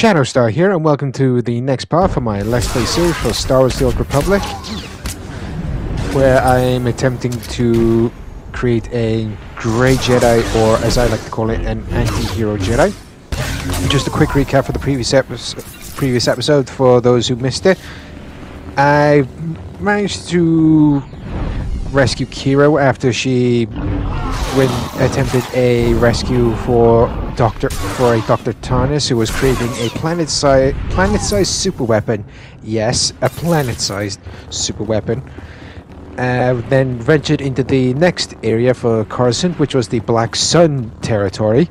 SHAREfactory here, and welcome to the next part for my Let's Play series for Star Wars: The Old Republic, where I'm attempting to create a Grey Jedi, or as I like to call it, an anti-hero Jedi. Just a quick recap for the previous episode for those who missed it. I managed to rescue Kira after she attempted a rescue for Dr. Tarnis, who was creating a planet-sized super weapon. Yes, a planet-sized super weapon. Then ventured into the next area for Coruscant, which was the Black Sun territory.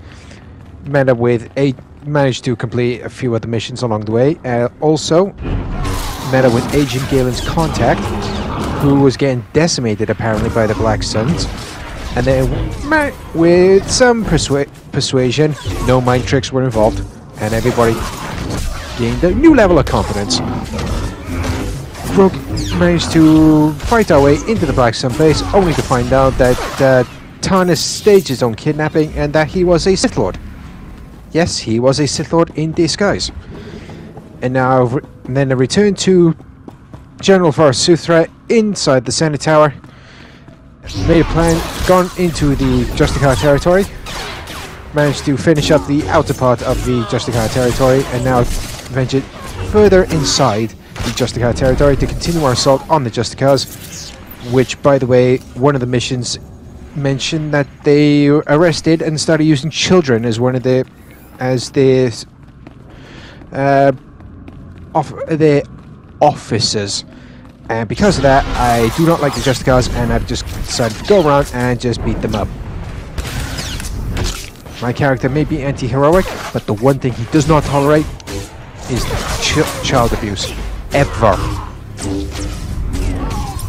Managed to complete a few other missions along the way. Also met up with Agent Galen's contact, who was getting decimated apparently by the Black Suns. And then, with some persuasion, no mind tricks were involved, and everybody gained a new level of confidence. Rogue managed to fight our way into the Black Sun base, only to find out that Tarnis staged his own kidnapping and that he was a Sith Lord. Yes, he was a Sith Lord in disguise. And now, then a return to General SWTOR inside the Senate Tower. Made a plan, gone into the Justicar territory, managed to finish up the outer part of the Justicar territory, and now ventured further inside the Justicar territory to continue our assault on the Justicars, which, by the way, one of the missions mentioned that they arrested and started using children as one of the officers. And because of that, I do not like the Justicars, and I've just decided to go around and just beat them up. My character may be anti-heroic, but the one thing he does not tolerate is child abuse. Ever.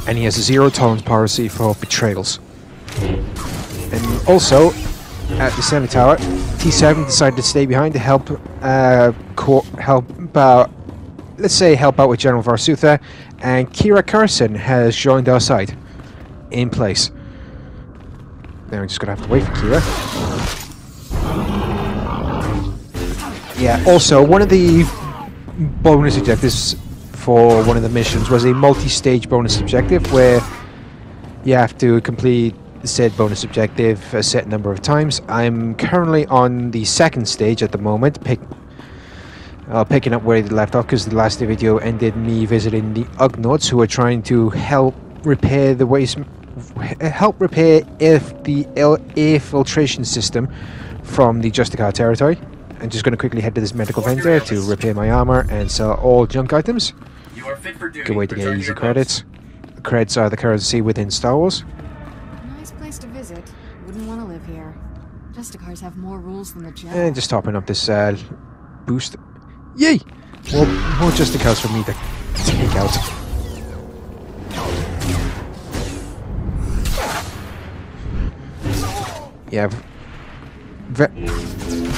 And he has a zero tolerance policy for betrayals. And also, at the Senate Tower, T7 decided to stay behind to help out with General SWTOR, and Kira Carson has joined our side in place. Now we're just gonna have to wait for Kira. Yeah, also one of the bonus objectives for one of the missions was a multi-stage bonus objective where you have to complete said bonus objective a set number of times. I'm currently on the second stage at the moment, picking up where they left off, because the last video ended me visiting the Ugnaughts, who are trying to help repair the air filtration system from the Justicar territory. I'm just going to quickly head to this medical vendor to repair my armor and sell all junk items. Good way to get easy credits. The credits are the currency within Star Wars. Nice place to visit. Wouldn't want to live here. Justicars have more rules than the Jedi. And just topping up this boost. Yay! More Justicars for me to take out. Yeah,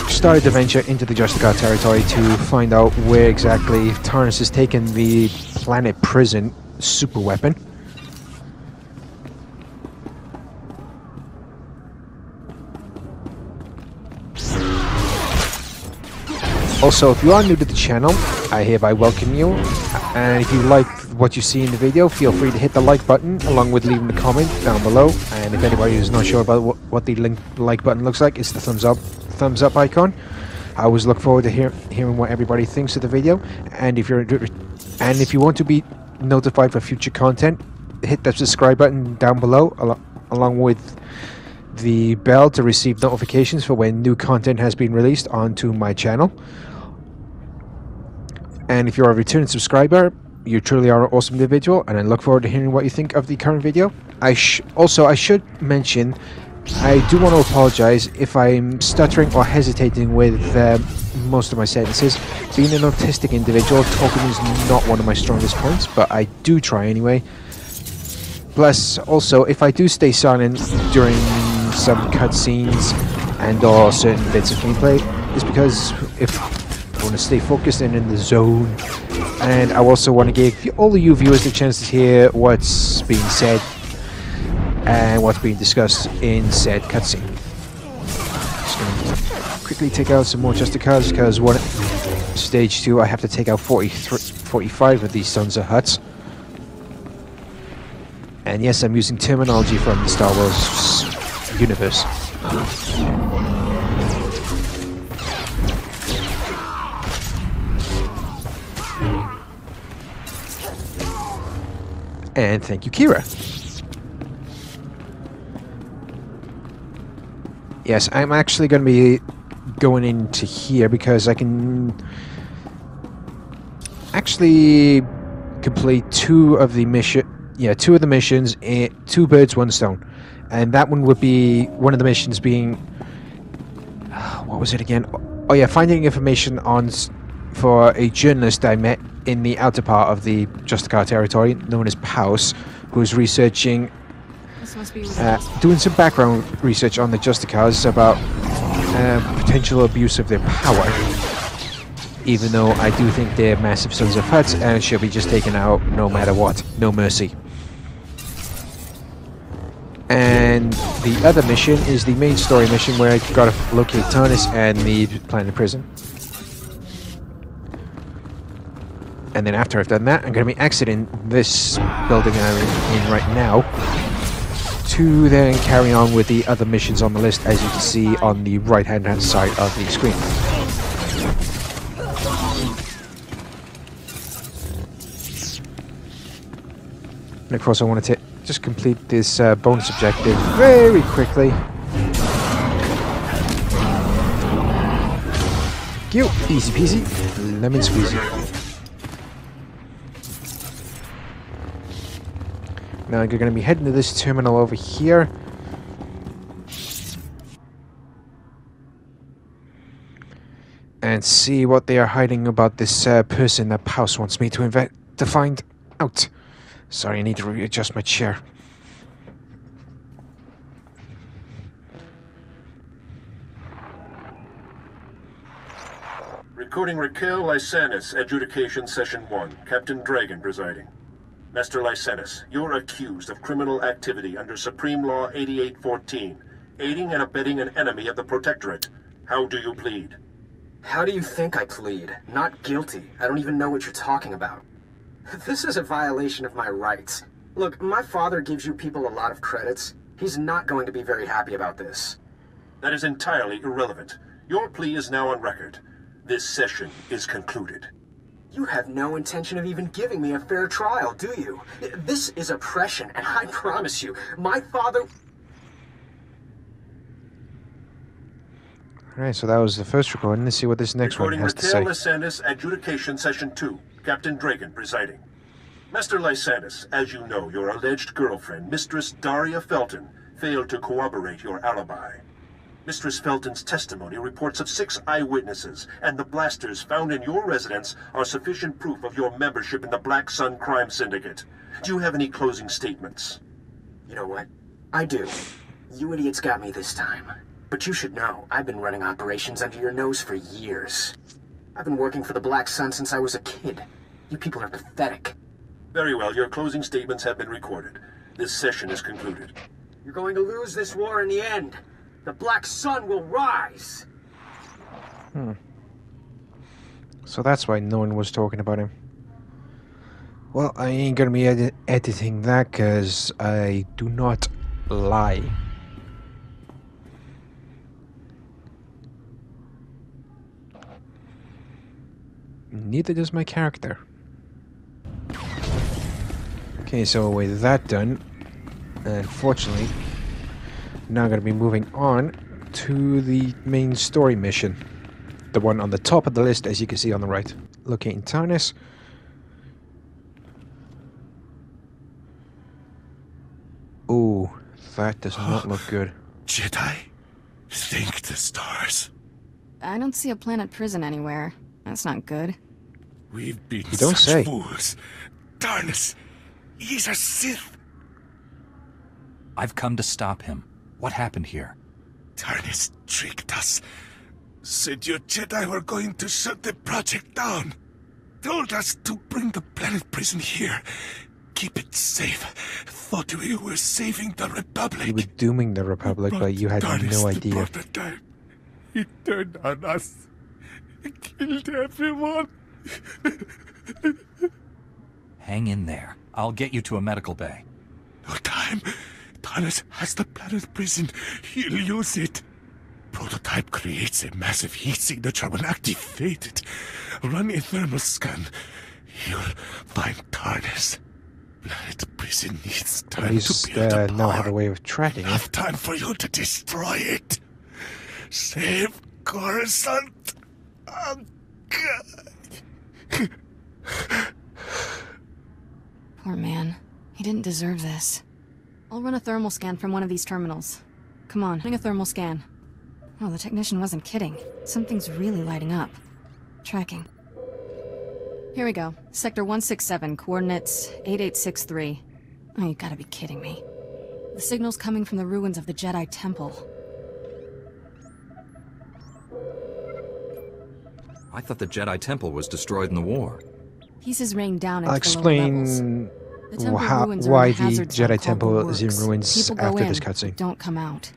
started to venture into the Justicar territory to find out where exactly Tarnis has taken the planet prison super weapon. Also, if you are new to the channel, I hereby welcome you, and if you like what you see in the video, feel free to hit the like button, along with leaving a comment down below. And if anybody is not sure about what the like button looks like, it's the thumbs up icon. I always look forward to hearing what everybody thinks of the video, and if you want to be notified for future content, hit that subscribe button down below, along with the bell to receive notifications for when new content has been released onto my channel. And if you're a returning subscriber, you truly are an awesome individual, and I look forward to hearing what you think of the current video. I should mention, I do want to apologize if I'm stuttering or hesitating with most of my sentences. Being an autistic individual, talking is not one of my strongest points, but I do try anyway. Plus, also, if I do stay silent during some cutscenes and or certain bits of gameplay, it's because I want to stay focused and in the zone, and I also want to give all of you viewers the chance to hear what's being said and what's being discussed in said cutscene. Just going to quickly take out some more Justicars, because Stage 2, I have to take out 45 of these sons of huts. And yes, I'm using terminology from the Star Wars universe. And thank you, Kira. Yes, I'm actually going to be going into here because I can actually complete two of the missions, two birds, one stone. And that one would be one of the missions being, what was it again? Oh yeah, finding information on for a journalist I met in the outer part of the Justicar territory, known as Paus, who was researching, doing some background research on the Justicars about potential abuse of their power. Even though I do think they're massive sons of huts and should be just taken out no matter what, no mercy. And the other mission is the main story mission where I gotta locate Tarnis and the planet prison. And then after I've done that, I'm going to be exiting this building I'm in right now to then carry on with the other missions on the list, as you can see on the right-hand side of the screen. And of course I wanted to just complete this bonus objective very quickly. Thank you. Easy peasy, lemon squeezy. Now you're going to be heading to this terminal over here. And see what they are hiding about this person that Paus wants me to find out. Sorry, I need to readjust my chair. Recording Raquel Lysanis, Adjudication Session 1. Captain Dragon presiding. Master Lysanis, you're accused of criminal activity under Supreme Law 8814, aiding and abetting an enemy of the Protectorate. How do you plead? How do you think I plead? Not guilty. I don't even know what you're talking about. This is a violation of my rights. Look, my father gives you people a lot of credits. He's not going to be very happy about this. That is entirely irrelevant. Your plea is now on record. This session is concluded. You have no intention of even giving me a fair trial, do you? This is oppression, and I promise you, my father... Alright, so that was the first recording. Let's see what this next one has to say. Recording Raquel Lysanis, Adjudication Session 2. Captain Dragon presiding. Master Lysanis, as you know, your alleged girlfriend, Mistress Daria Felton, failed to corroborate your alibi. Mistress Felton's testimony reports of 6 eyewitnesses, and the blasters found in your residence are sufficient proof of your membership in the Black Sun Crime Syndicate. Do you have any closing statements? You know what? I do. You idiots got me this time. But you should know, I've been running operations under your nose for years. I've been working for the Black Sun since I was a kid. You people are pathetic. Very well, your closing statements have been recorded. This session is concluded. You're going to lose this war in the end. The Black Sun will rise! So that's why no one was talking about him. Well, I ain't gonna be editing that, because I do not lie. Neither does my character. Okay, so with that done, unfortunately, now I'm going to be moving on to the main story mission. The one on the top of the list, as you can see on the right. Locating Tarnis. Ooh, that does not look good. Jedi, thank the stars. I don't see a planet prison anywhere. That's not good. We've been You don't such say. fools. Tarnis, he's a Sith. I've come to stop him. What happened here? Tarnis tricked us. Said your Jedi were going to shut the project down. Told us to bring the planet prison here. Keep it safe. Thought we were saving the Republic. You were dooming the Republic, but you had Tarnis no the idea. prototype. He turned on us. killed everyone. Hang in there. I'll get you to a medical bay. No time. Thomas has the planet prison. He'll use it. Prototype creates a massive heat signature when activated. Run a thermal scan. You'll find Tarnis. Planet prison needs time At least to build up now have a power. way of tracking it. Enough time for you to destroy it. Save Coruscant. Oh, God. Poor man. He didn't deserve this. I'll run a thermal scan from one of these terminals. Come on, running a thermal scan. Oh, the technician wasn't kidding. Something's really lighting up. Tracking. Here we go. Sector 167, coordinates 8863. Oh, you gotta be kidding me. The signal's coming from the ruins of the Jedi Temple. I thought the Jedi Temple was destroyed in the war. Pieces rained down into I'll the lower levels. explain The temple ruins are why in a the hazard zone Jedi called Temple the is in Works. ruins People go after in, this but cutscene. don't come out.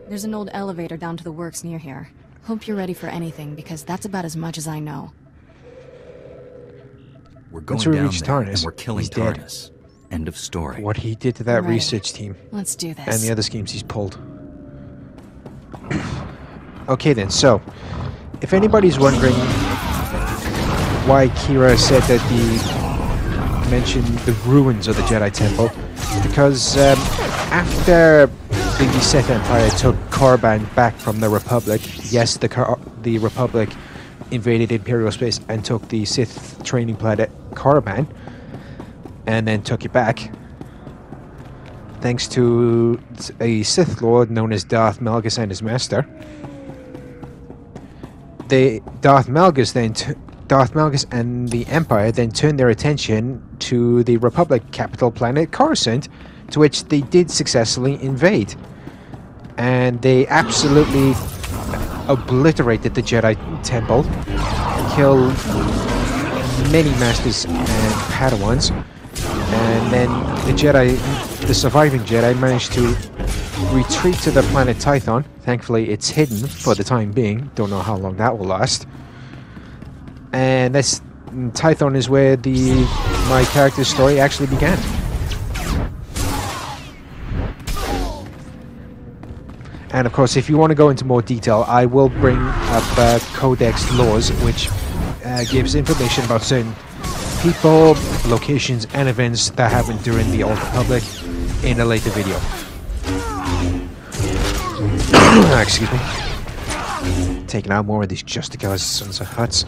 There's an old elevator down to the works near here. Hope you're ready for anything, because that's about as much as I know. We're going Once we down reach there, and Tarnis, we're killing he's dead. Tarnis. End of story. What he did to that Right. research team Let's do this. and the other schemes he's pulled. Okay then, so if anybody's wondering why Kira said that he mentioned the ruins of the Jedi Temple, because after the Sith Empire took Korriban back from the Republic, yes, the Republic invaded Imperial space and took the Sith training planet Korriban, and then took it back. Thanks to a Sith Lord known as Darth Malgus and his master. Darth Malgus and the Empire then turned their attention to the Republic capital planet Coruscant, to which they did successfully invade. And they absolutely obliterated the Jedi Temple, killed many masters and Padawans, and then the surviving Jedi managed to retreat to the planet Tython. Thankfully, it's hidden for the time being. Don't know how long that will last. And Tython is where my character's story actually began. And of course, if you want to go into more detail, I will bring up Codex Laws, which gives information about certain people, locations, and events that happened during the Old Republic in a later video. Excuse me. Taking out more of these Justicars, sons of huts.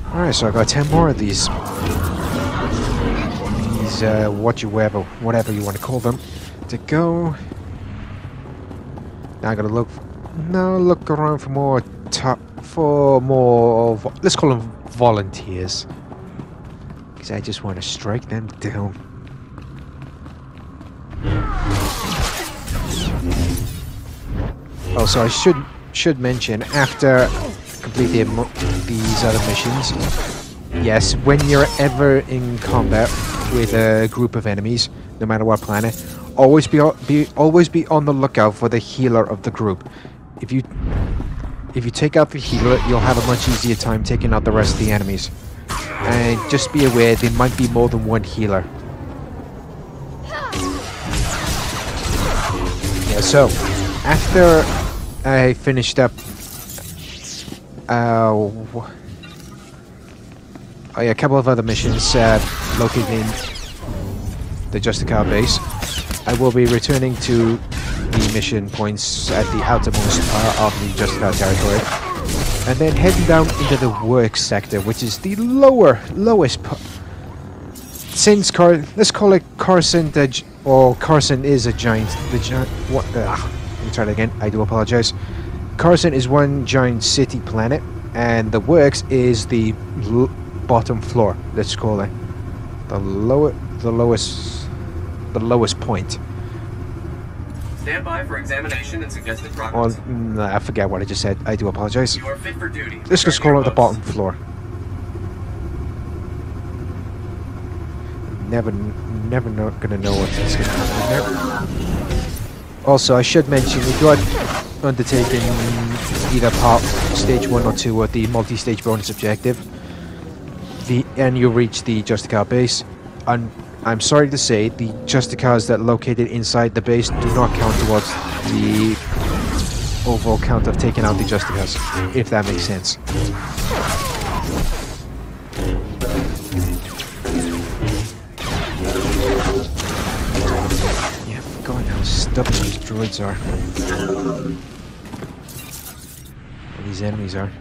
Alright, so I got 10 more of these. Whatever you want to call them, to go. Now I gotta look around for more let's call them volunteers, because I just want to strike them down. Also, I should mention, after completing these other missions, yes, when you're ever in combat with a group of enemies, no matter what planet, always be on the lookout for the healer of the group. If you take out the healer, you'll have a much easier time taking out the rest of the enemies. And just be aware, there might be more than one healer. Yeah, so after I finished up a couple of other missions located in the Justicar base, I will be returning to the mission points at the outermost part of the Justicar territory, and then heading down into the works sector, which is the lowest part. Since let's call it Coruscant, or Coruscant is a giant. Let me try that again. I do apologize. Coruscant is one giant city planet, and the works is the bottom floor. Let's call it the lowest point. Stand by for examination and suggested progress. Oh, nah, I forget what I just said. I do apologize. You are fit for duty. Let's just scroll up the bottom floor. Never not gonna know what's gonna happen there. Also, I should mention we got undertaken either part stage 1 or 2 of the multi-stage bonus objective. And you reach the Justicar base. And I'm sorry to say, the Justicars that are located inside the base do not count towards the overall count of taking out the Justicars, if that makes sense. Yeah, God, how stubborn these droids are. Or these enemies are.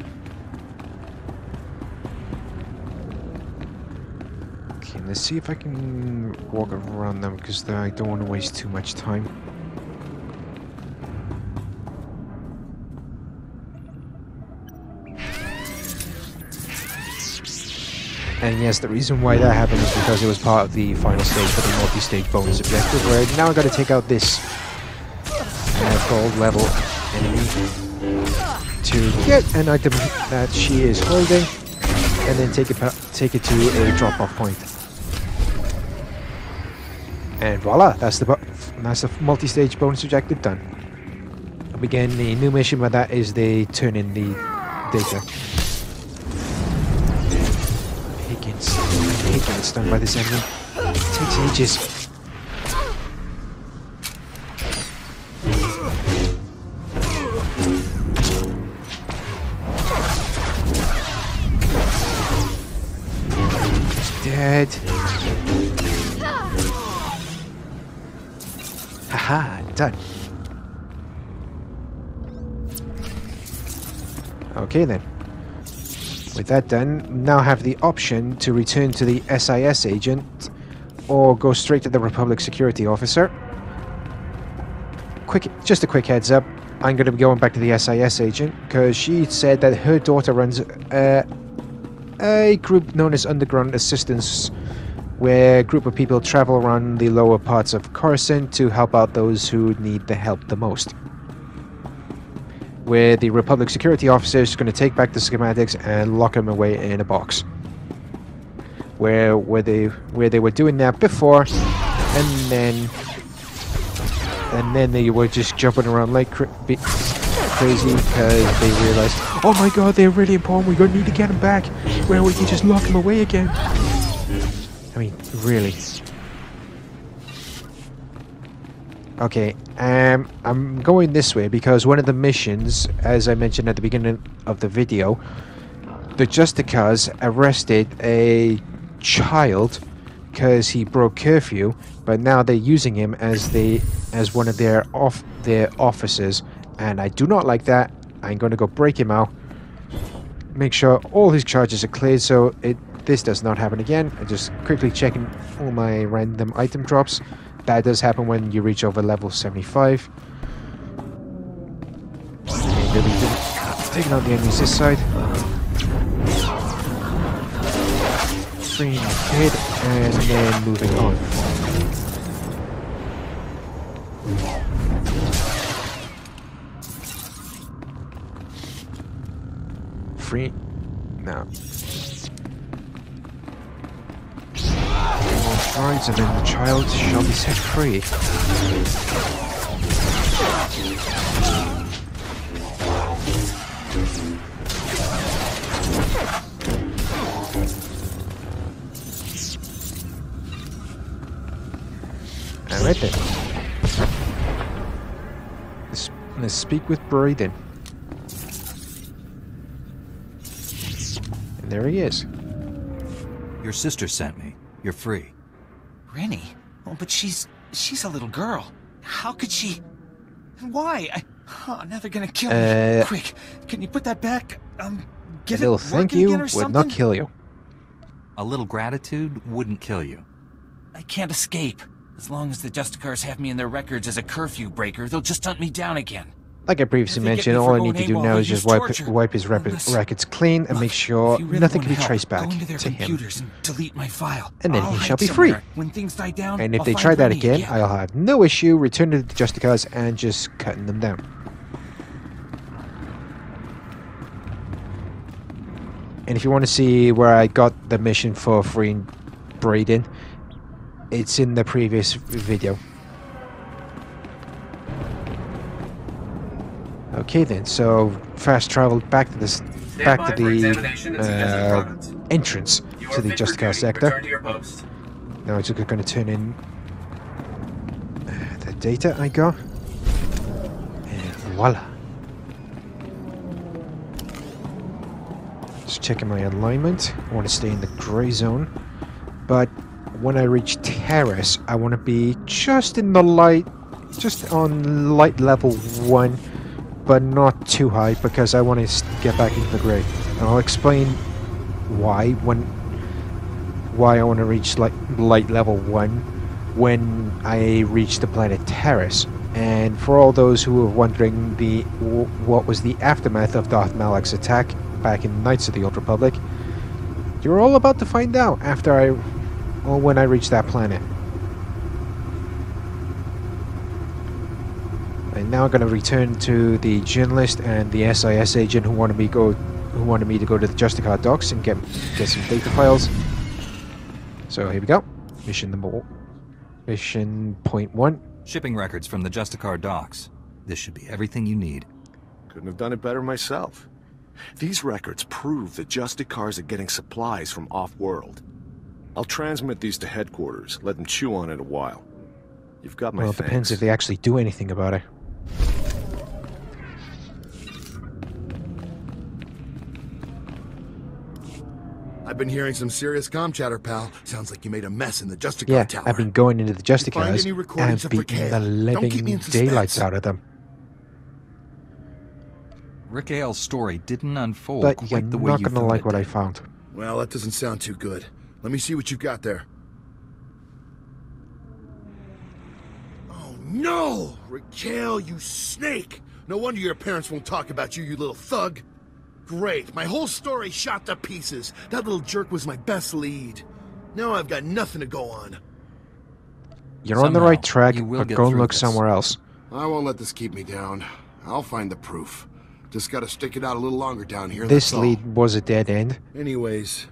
Okay, let's see if I can walk around them, because I don't want to waste too much time. And yes, the reason why that happened is because it was part of the final stage for the multi-stage bonus objective, where now I got to take out this gold level enemy to get an item that she is holding, and then take it to a drop-off point. And voila, that's the multi-stage bonus objective done. And begin the new mission, where that is they turn in the data. I hate getting stunned by this enemy. It takes ages. He's dead. Haha, done. Okay then. With that done, now have the option to return to the SIS agent or go straight to the Republic Security Officer. Just a quick heads up, I'm going to be going back to the SIS agent because she said that her daughter runs a group known as Underground Assistance, where a group of people travel around the lower parts of Coruscant to help out those who need the help the most. Where the Republic Security Officer is going to take back the schematics and lock them away in a box. Where they were doing that before, and then they were just jumping around like crazy because they realized, oh my god, they're really important, we're going to need to get them back, where we can just lock them away again. I mean, really. Okay, I'm going this way because one of the missions, as I mentioned at the beginning of the video, the Justicars arrested a child because he broke curfew, but now they're using him as one of their officers, and I do not like that. I'm going to go break him out, make sure all his charges are cleared so this does not happen again. I'm just quickly checking all my random item drops. That does happen when you reach over level 75. Taking out the enemies this side. Freeing the kid, and then moving on. Free. No. Droids, and then the child shall be set free. Alright then. Let's speak with Braden. And there he is. Your sister sent me. You're free. Rennie? Oh, but she's a little girl. How could she? And why? Now they're gonna kill me. Quick, can you put that back? Get a little thank you would not kill you. A little gratitude wouldn't kill you. I can't escape. As long as the Justicars have me in their records as a curfew breaker, they'll just hunt me down again. Like I previously mentioned, all I need to do now is just wipe his records clean and make sure nothing can be traced back to him. And then he shall be free. And if they try that again, I'll have no issue returning to the Justicars and just cutting them down. And if you want to see where I got the mission for freeing Braden, it's in the previous video. Okay then, so fast travel back to the entrance to the Justicar sector. Now I'm just going to turn in the data I got, and voila. Just checking my alignment. I want to stay in the gray zone, but when I reach Terrace, I want to be just in the light, just on light level 1. But not too high, because I want to get back into the gray. And I'll explain why I want to reach light level 1 when I reach the planet Terrace. And for all those who are wondering what was the aftermath of Darth Malak's attack back in Knights of the Old Republic, you're all about to find out when I reach that planet. And now I'm going to return to the journalist and the SIS agent who wanted me to go to the Justicar docks and get some data files. So here we go. Mission point 1. Shipping records from the Justicar docks. This should be everything you need. Couldn't have done it better myself. These records prove the Justicars are getting supplies from off-world. I'll transmit these to headquarters. Let them chew on it a while. You've got my thanks. Well, it depends if they actually do anything about it. I've been hearing some serious comm chatter, pal. Sounds like you made a mess in the Justicar tower. I've been going into the Justicars and beating the living daylights out of them. Rick Ailes' story didn't unfold but quite you're the way not you going to thought like what it I did. found. Well, that doesn't sound too good. Let me see what you've got there. Oh, no! Raquel, you snake! No wonder your parents won't talk about you, you little thug. Great, my whole story shot to pieces. That little jerk was my best lead. Now I've got nothing to go on. You're on the right track, but go and look somewhere else. I won't let this keep me down. I'll find the proof. Just gotta stick it out a little longer down here. This lead was a dead end. Anyways,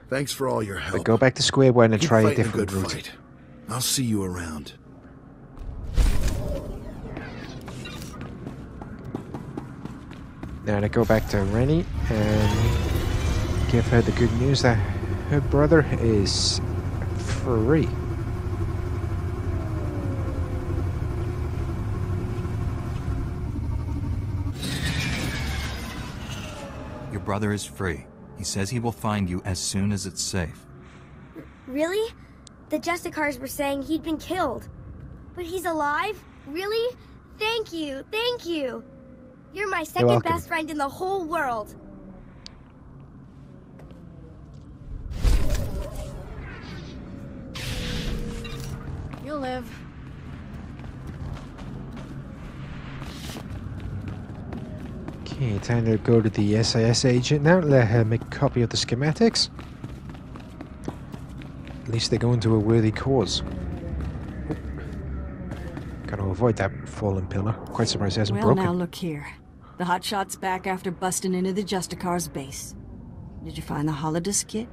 thanks for all your help. But go back to square one and try a different good route. Fight. I'll see you around. Now to go back to Rennie and give her the good news that her brother is free. Your brother is free. He says he will find you as soon as it's safe. Really? The Justicars were saying he'd been killed. But he's alive? Really? Thank you, thank you. You're my second best friend in the whole world. You'll live. Okay, time to go to the SIS agent now. Let her make a copy of the schematics. At least they go into a worthy cause. Gotta avoid that fallen pillar. Quite surprised it hasn't broken. Well, now look here. The hotshot's back after busting into the Justicar's base. Did you find the holodisk kit?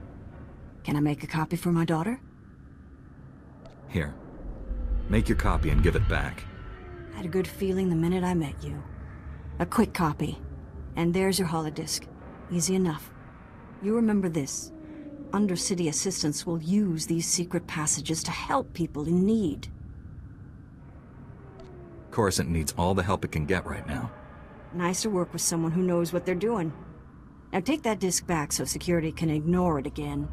Can I make a copy for my daughter? Here. Make your copy and give it back. I had a good feeling the minute I met you. A quick copy. And there's your holodisk. Easy enough. You remember this. Undercity assistants will use these secret passages to help people in need. Coruscant needs all the help it can get right now. Nice to work with someone who knows what they're doing. Now take that disk back so security can ignore it again.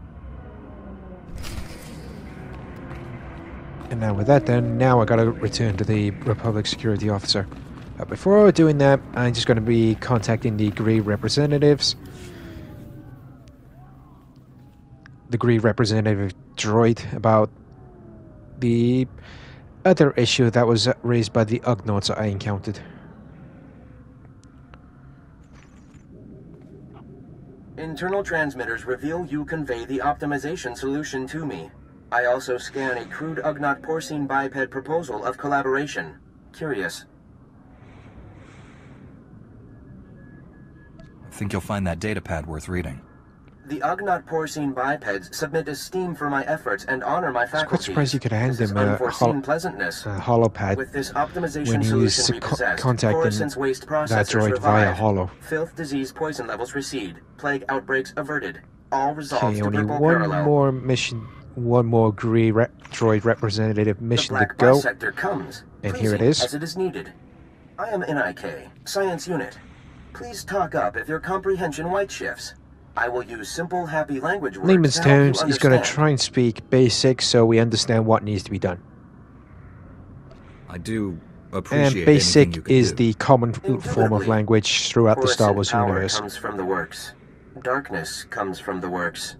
And now with that done, now I gotta return to the Republic Security Officer. But before doing that, I'm just gonna be contacting the GRE representatives. The GRE representative droid about the other issue that was raised by the Ugnaughts I encountered. Internal transmitters reveal you convey the optimization solution to me. I also scan a crude Ugnaught porcine biped proposal of collaboration. Curious. I think you'll find that datapad worth reading. The Ugnaught porcine bipeds submit esteem for my efforts and honor my faculties. I was quite surprised you could hand him a holopad With this optimization when he was contacting that droid via holo. Filth, disease, poison levels recede. Plague outbreaks averted. All resolved Okay, to only purple one parallel. more mission, one more droid representative mission to The black go. bisector comes, And here it pleasing is. as it is needed. I am NIK, Science Unit. Please talk up if your comprehension white shifts. I will use simple, happy language words Layman's to help you terms, he's going to understand. try and speak basic so we understand what needs to be done. I do appreciate And basic anything you can is do. the common form of language throughout the Star Wars Coruscant power universe. comes from the works. Darkness comes from the works.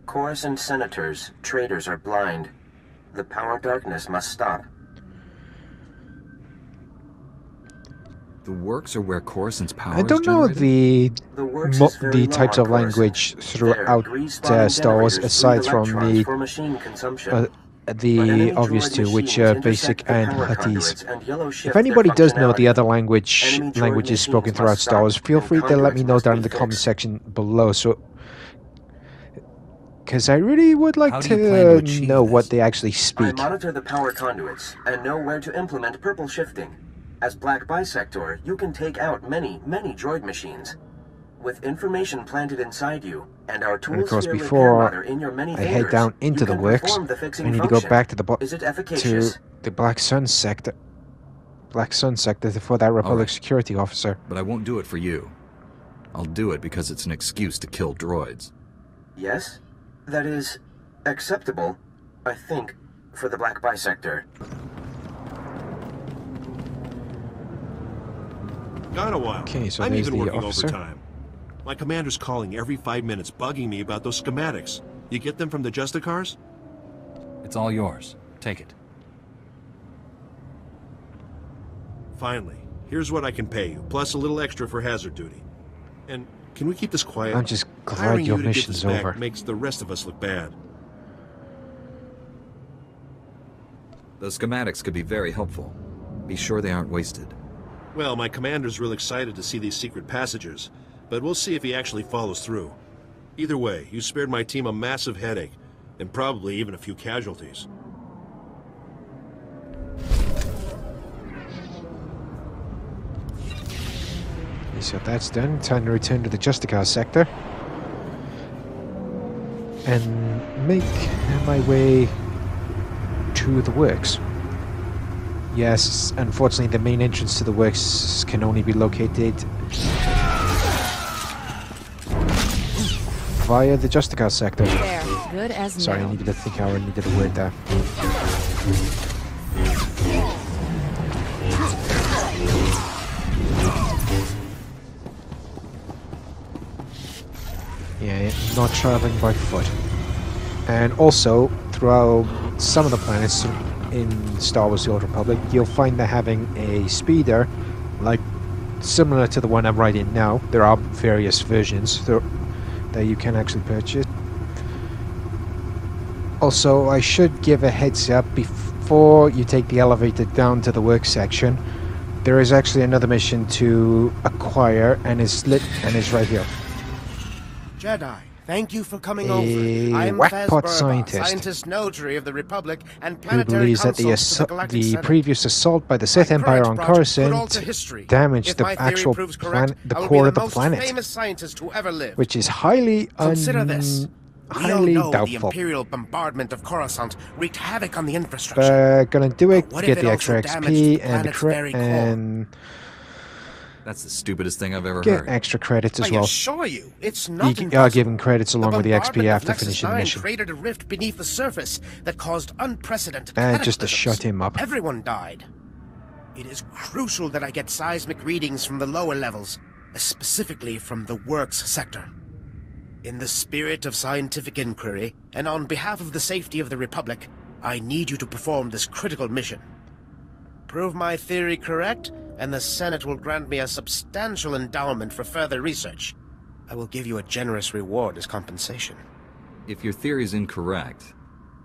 Coruscant senators, traitors are blind. The power darkness must stop. The works are where Coruscant's power I don't is know generated? the types of language throughout Star Wars aside from the obvious two, which are basic and Huttese. If anybody does know the other languages spoken throughout Star Wars, feel free to let me know down in the comment section below. So, because I really would like to know what they actually I speak. monitor the power conduits and know where to implement purple shifting. As Black Bisector, you can take out many droid machines. With information planted inside you, and our tools And of course, here before repair in your many I head fingers, down into you the can works, perform the fixing I need to function. go back to Is it efficacious? the Black Sun sector. Black Sun sector for that Republic security officer. But I won't do it for you. I'll do it because it's an excuse to kill droids. Yes? That is acceptable, I think, for the Black Bisector. Gone a while. Okay, so I'm there's even the working officer. overtime. My commander's calling every 5 minutes, bugging me about those schematics. You get them from the Justicars? It's all yours. Take it. Finally. Here's what I can pay you, plus a little extra for hazard duty. And can we keep this quiet? I'm just glad Hiring your you to get mission's this back over. makes the rest of us look bad. Those schematics could be very helpful. Be sure they aren't wasted. Well, my commander's real excited to see these secret passages, but we'll see if he actually follows through. Either way, you spared my team a massive headache, and probably even a few casualties. So that's done. Time to return to the Justicar sector and make my way to the works. Yes, unfortunately the main entrance to the works can only be located via the Justicar sector. There, good as Sorry, I nailed. needed to think how I needed a word there. Yeah, not traveling by foot. And also, throughout some of the planets in Star Wars The Old Republic, you'll find they're having a speeder, like similar to the one I'm riding now. There are various versions that you can actually purchase. Also, I should give a heads up before you take the elevator down to the work section. There is actually another mission to acquire, and it's right here. Jedi, thank you for coming A over. I'm whackpot Fez scientist notary of the Republic and who planetary believes that consult to Galactic the Senate. previous assault by the Sith Empire on Current project could Coruscant alter history. damaged If the my theory actual proves correct, the I will core be of the most planet, famous scientist who ever lived. which is highly Consider this. We all highly know the doubtful. Imperial bombardment of Coruscant wreaked havoc on the infrastructure. Gonna do it, What if get it the also extra damaged XP the and the planet's very core? and That's the stupidest thing I've ever get heard. extra credits as I well. assure you, it's not You are given credits along with the XP bombardment of after Nexus finishing the 9 mission. created a rift beneath the surface that caused unprecedented And just to cataclysms. shut him up. Everyone died. It is crucial that I get seismic readings from the lower levels, specifically from the works sector. In the spirit of scientific inquiry, and on behalf of the safety of the Republic, I need you to perform this critical mission. Prove my theory correct, and the Senate will grant me a substantial endowment for further research. I will give you a generous reward as compensation. If your theory is incorrect,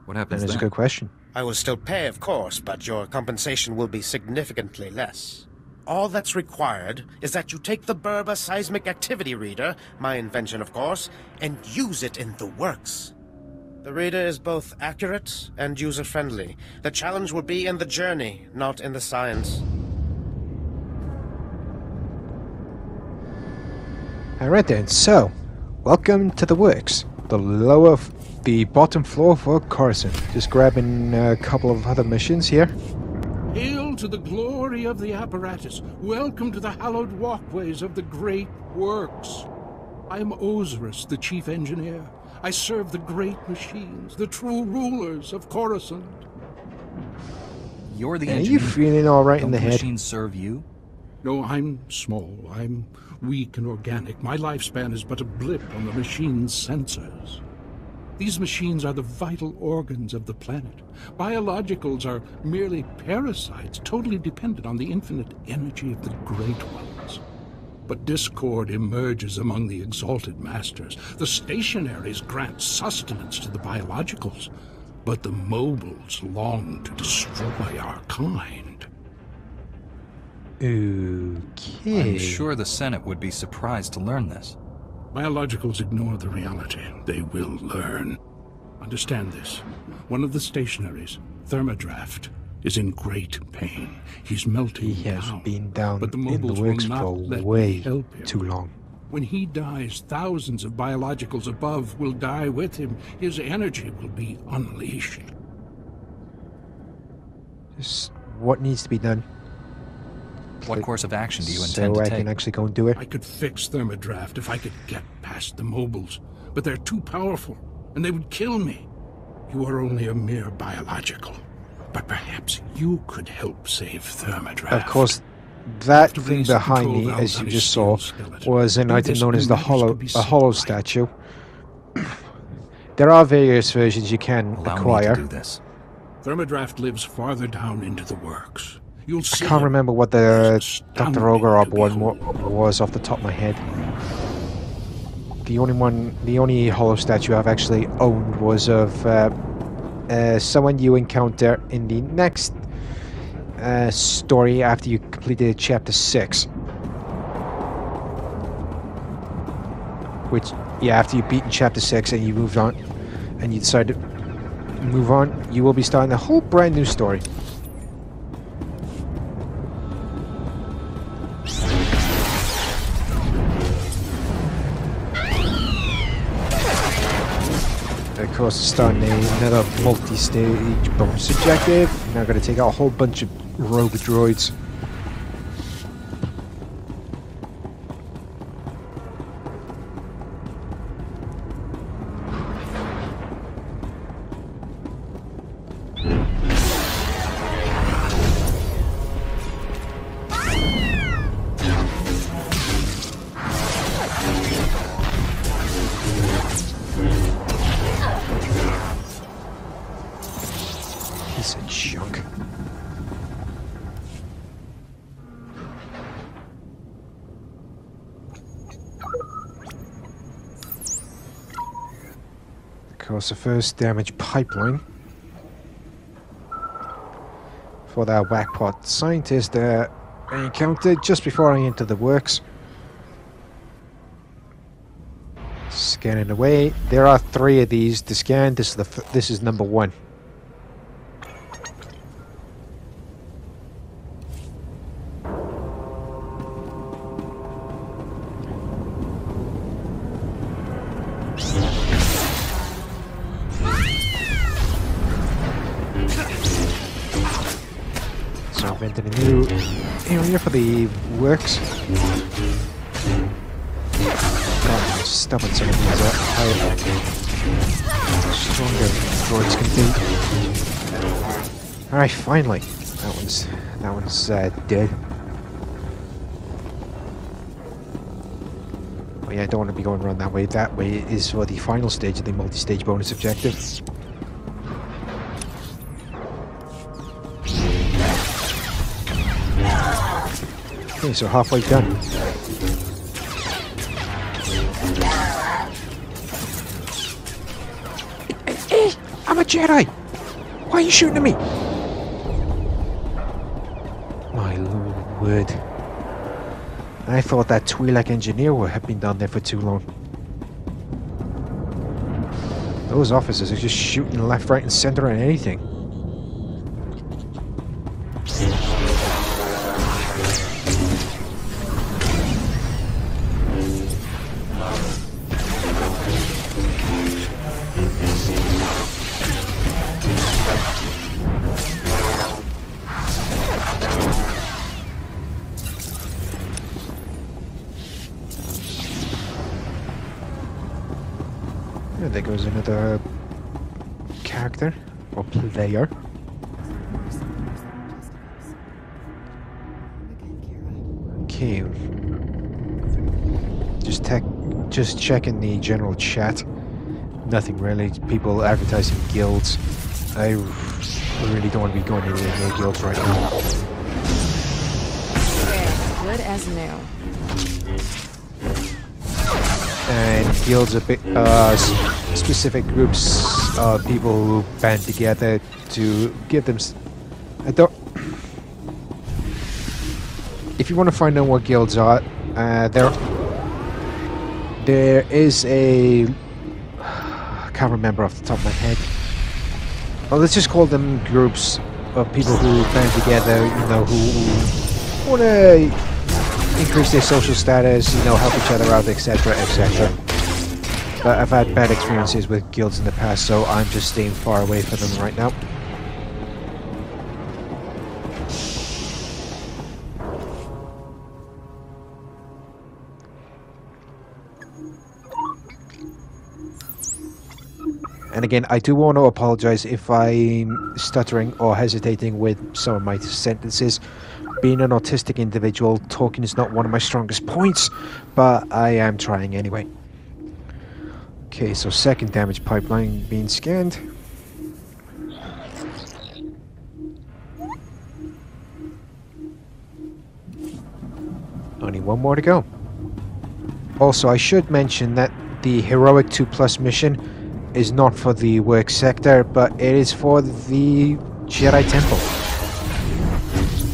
what happens then? That is a good question. I will still pay, of course, but your compensation will be significantly less. All that's required is that you take the Berba Seismic Activity Reader, my invention of course, and use it in the works. The reader is both accurate and user-friendly. The challenge will be in the journey, not in the science. Alright then, so, welcome to the works. The bottom floor for Coruscant. Just grabbing a couple of other missions here. Hail to the glory of the apparatus. Welcome to the hallowed walkways of the great works. I am Osiris, the chief engineer. I serve the great machines, the true rulers of Coruscant. You're the Are engineer. you feeling alright in the head? Machines serve you? No, I'm small. I'm weak and organic. My lifespan is but a blip on the machine's sensors. These machines are the vital organs of the planet. Biologicals are merely parasites, totally dependent on the infinite energy of the Great Ones. But discord emerges among the exalted masters. The stationaries grant sustenance to the biologicals, but the mobiles long to destroy our kind. Okay. I'm sure the Senate would be surprised to learn this. Biologicals ignore the reality. They will learn. Understand this. One of the stationaries, Thermodraft, is in great pain. He's melting He has down. been down But the in the mobiles works will not for let me way help him. too long. When he dies, thousands of biologicals above will die with him. His energy will be unleashed. Just what needs to be done? What course of action do you intend So to I take? can actually go and do it? I could fix Thermodraft if I could get past the mobiles, but they're too powerful, and they would kill me. You are only a mere biological, but perhaps you could help save Thermodraft. Of course, that thing behind me, as you just saw, was an item known as the hollow statue. There are various versions you can acquire. Do this. Thermodraft lives farther down into the works. You'll see. I can't remember what the Dr. Ogorob one was off the top of my head. The only hollow statue I've actually owned was of someone you encounter in the next story after you completed Chapter 6. Which, yeah, after you've beaten Chapter 6 and you moved on, and you decide to move on, you will be starting a whole brand new story. Of course, starting another multi-stage bonus objective. Now going to take out a whole bunch of rogue droids. Junk. Of course, the first damaged pipeline for that whackpot scientist that I encountered just before I entered the works. Scanning away. There are 3 of these to scan. This is number 1. So I've entered a new area for the works. God, how stubborn some of these are. How stronger droids can be. Alright, finally. That one's dead. Oh yeah, I don't want to be going around that way. That way is for the final stage of the multi-stage bonus objective. Okay, so halfway done. I'm a Jedi! Why are you shooting at me? My lord. I thought that Twi'lek engineer would have been down there for too long. Those officers are just shooting left, right, and center on anything. There goes another character or player. Okay. Just checking the general chat. Nothing really. People advertising guilds. I really don't want to be going into any guilds right now. Good as new. And guilds are specific groups of people who band together to give them. If you want to find out what guilds are, there is a. I can't remember off the top of my head. Well, let's just call them groups of people who band together. You know, who want to increase their social status, you know, help each other out, etc., etc. But I've had bad experiences with guilds in the past, so I'm just staying far away from them right now. And again, I do want to apologize if I'm stuttering or hesitating with some of my sentences. Being an autistic individual, talking is not one of my strongest points, but I am trying anyway. Okay, so second damage pipeline being scanned. Only one more to go. Also, I should mention that the Heroic 2+ mission is not for the work sector, but it is for the Jedi Temple.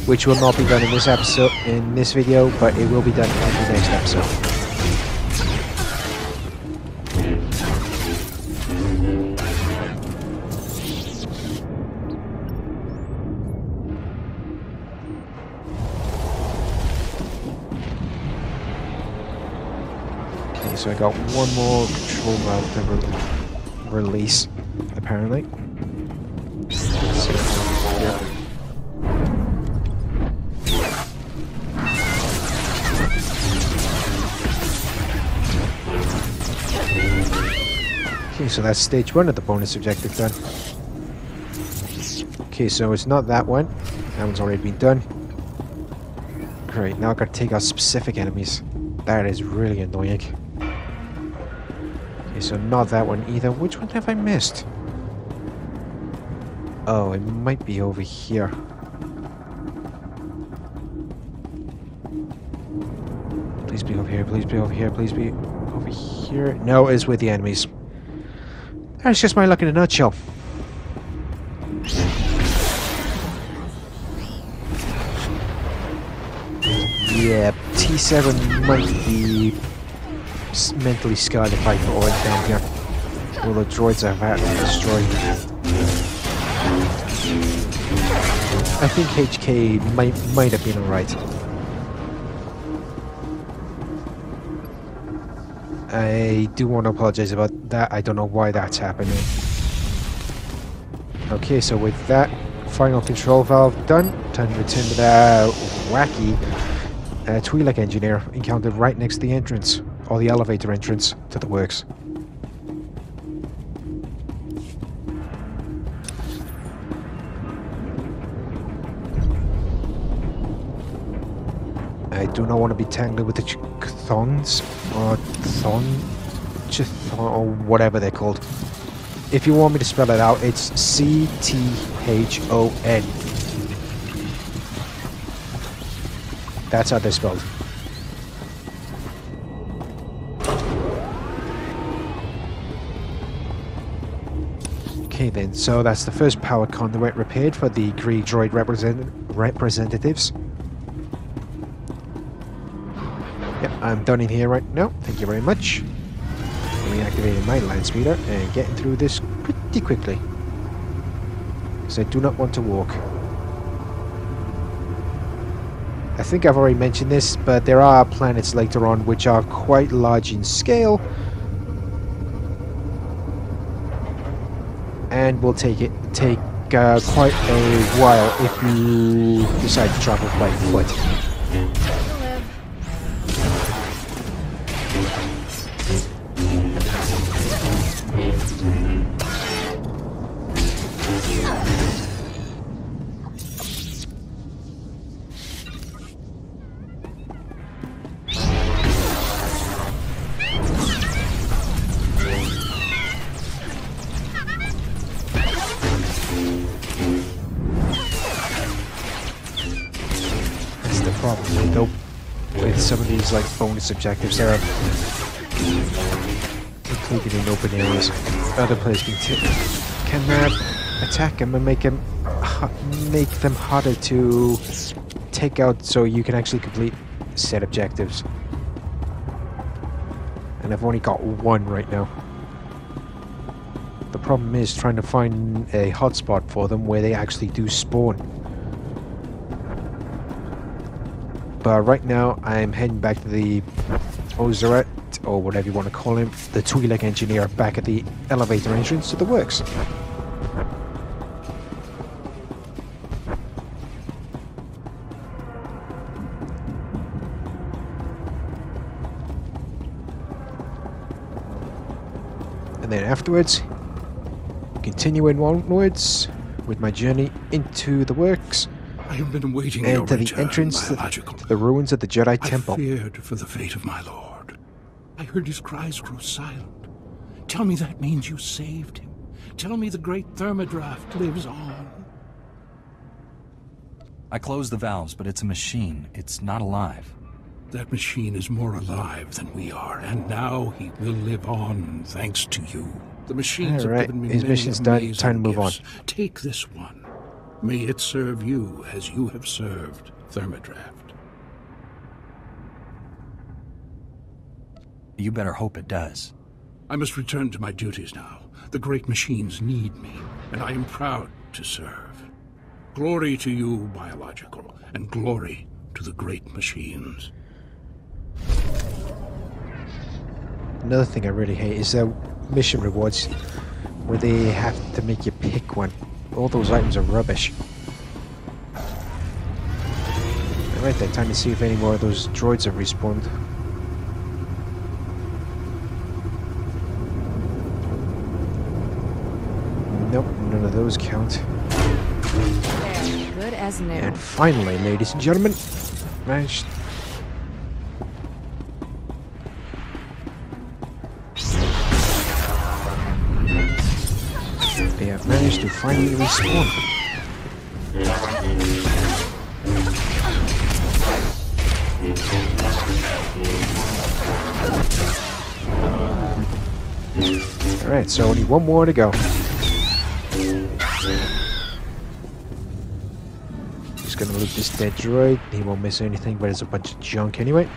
Which will not be done in this episode, in this video, but it will be done in the next episode. Okay, so I got one more control valve to release, apparently. Okay, so that's stage 1 of the bonus objective done. Okay, so it's not that one. That one's already been done. Great, now I've got to take out specific enemies. That is really annoying. Okay, so not that one either. Which one have I missed? Oh, it might be over here. Please be over here, please be over here, please be over here. No, it's with the enemies. That's just my luck in a nutshell. Yeah, T7 might be mentally scarred if I put all down here. All the droids I've had to destroy. I think HK might have been alright. I do want to apologize about that. I don't know why that's happening. Okay, so with that final control valve done, time to return to the wacky Twi'lek engineer encountered right next to the entrance, or the elevator entrance to the works. I do not want to be tangled with the Chthons, or Chthon, or whatever they're called. If you want me to spell it out, it's C-T-H-O-N. That's how they're spelled. Okay, Okay then, so that's the first power conduit repaired for the Greek droid representatives. Yep, I'm done in here right now. Thank you very much. Reactivating my land speeder and getting through this pretty quickly. Because I do not want to walk. I think I've already mentioned this, but there are planets later on which are quite large in scale. And will take quite a while if you decide to travel by foot. With some of these like bonus objectives that are included in open areas, other players can attack them and make them harder to take out, so you can actually complete set objectives. And I've only got one right now. The problem is trying to find a hotspot for them where they actually do spawn. But right now, I'm heading back to the Ozaret, or whatever you want to call him, the Twi'lek engineer, back at the elevator entrance to the works. And then afterwards, continuing onwards with my journey into the works. I have been awaiting and your to the return, entrance to the ruins of the Jedi Temple. I feared for the fate of my lord. I heard his cries grow silent. Tell me that means you saved him. Tell me the great thermodraft lives on. I closed the valves, but it's a machine. It's not alive. That machine is more alive than we are, and now he will live on thanks to you. The machines have given me his mission's done. Time to move on. Take this one. May it serve you as you have served Thermodraft. You better hope it does. I must return to my duties now. The great machines need me, and I am proud to serve. Glory to you, Biological, and glory to the great machines. Another thing I really hate is mission rewards where they have to make you pick one. All those items are rubbish. Alright then, time to see if any more of those droids have respawned. Nope, none of those count. Good as new. And finally, ladies and gentlemen, managed. They have managed to finally respawn. Alright, so only one more to go. Just gonna loot this dead droid. He won't miss anything, but it's a bunch of junk anyway.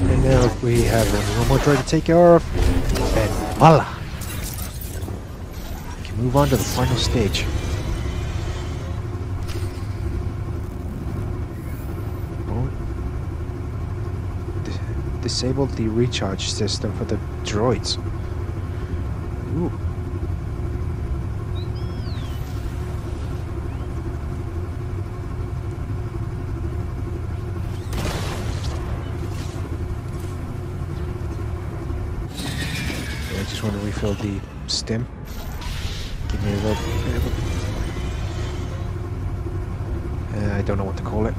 And now we have only one more droid to take care of, and voila! We can move on to the final stage. Oh. Disabled the recharge system for the droids. Ooh. I want to refill the stem. Give me a little bit of a... I don't know what to call it.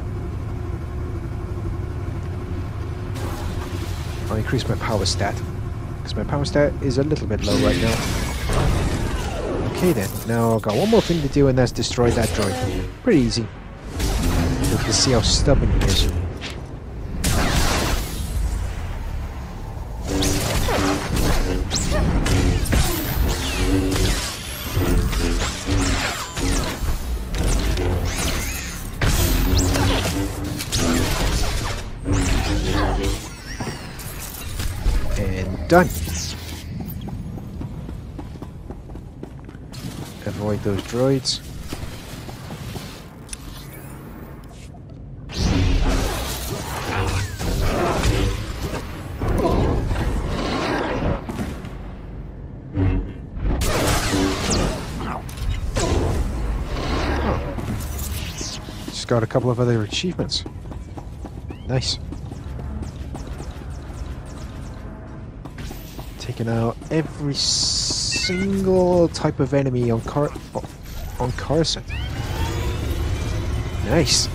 I'll increase my power stat. because my power stat is a little bit low right now. Okay then, now I've got one more thing to do, and that's destroy that droid. Pretty easy. You can see how stubborn he is. And done. Avoid those droids. Just got a couple of other achievements. Nice. Taking out every single type of enemy on Coruscant. Nice.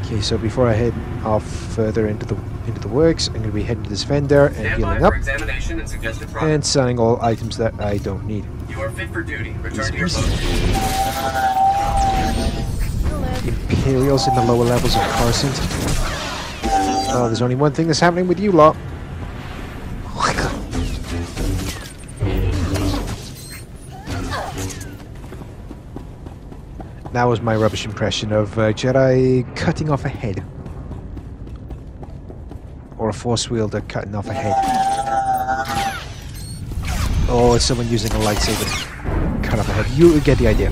Okay, so before I head off further into the works, I'm going to be heading to this vendor and healing up, and selling all items that I don't need. You are fit for duty. Return to your post. Imperials in the lower levels of Coruscant. Oh, there's only one thing that's happening with you lot. That was my rubbish impression of Jedi cutting off a head. Or a Force wielder cutting off a head. Oh, it's someone using a lightsaber. Cut off a head. You get the idea.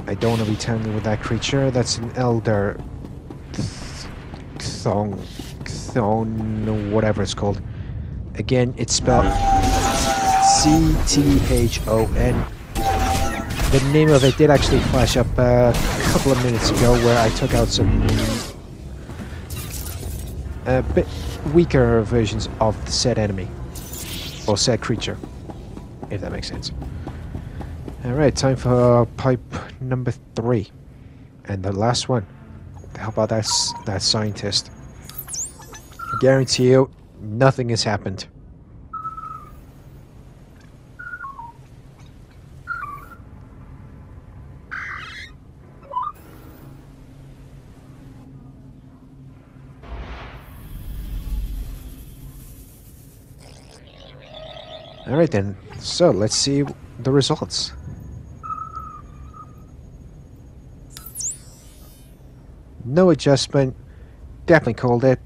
I don't want to be tangling with that creature. That's an elder Thong, whatever it's called. Again, it's spelled C-T-H-O-N. The name of it did actually flash up a couple of minutes ago, where I took out some a bit weaker versions of the said enemy or said creature, if that makes sense. Alright, time for pipe number 3. And the last one. How about that scientist? I guarantee you, nothing has happened. Alright then, so let's see the results. No adjustment. Definitely called it.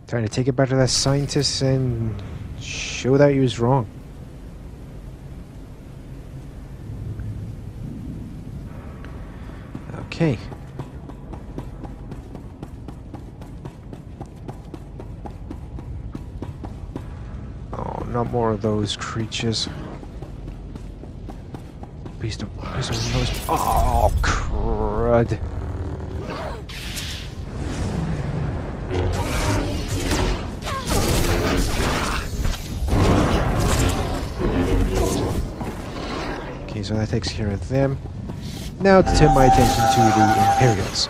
Trying to take it back to that scientist and show that he was wrong. Okay. Oh, not more of those creatures. Beast of nose. Oh, crud. Okay, so that takes care of them. Now to turn my attention to the Imperials.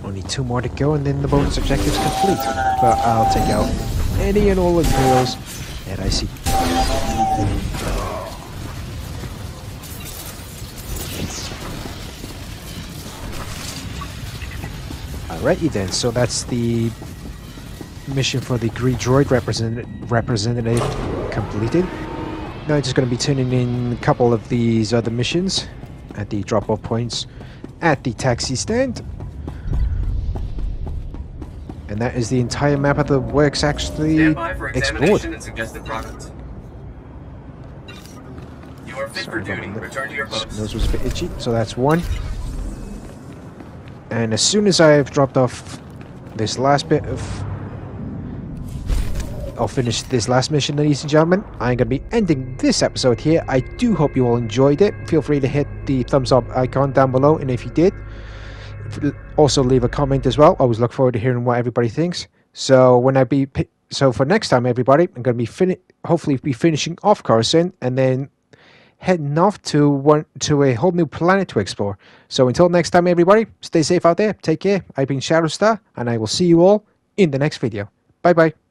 Only 2 more to go, and then the bonus objective's complete. But I'll take out any and all Imperials that I see. Alrighty then, so that's the mission for the Green Droid representative completed. Now I'm just going to be turning in a couple of these other missions at the drop-off points at the taxi stand. And that is the entire map of the works actually explored. And suggested progress. You are fit for duty. Return to your post. Nose was a bit itchy, so that's 1. And as soon as I've dropped off this last bit of... I'll finish this last mission, ladies and gentlemen. I'm going to be ending this episode here. I do hope you all enjoyed it. Feel free to hit the thumbs up icon down below, and if you did, also leave a comment as well. I always look forward to hearing what everybody thinks. So for next time, everybody, I'm going to be hopefully be finishing off Coruscant and then heading off to a whole new planet to explore. So until next time, everybody, stay safe out there. Take care. I've been SHAREfactory, and I will see you all in the next video. Bye bye.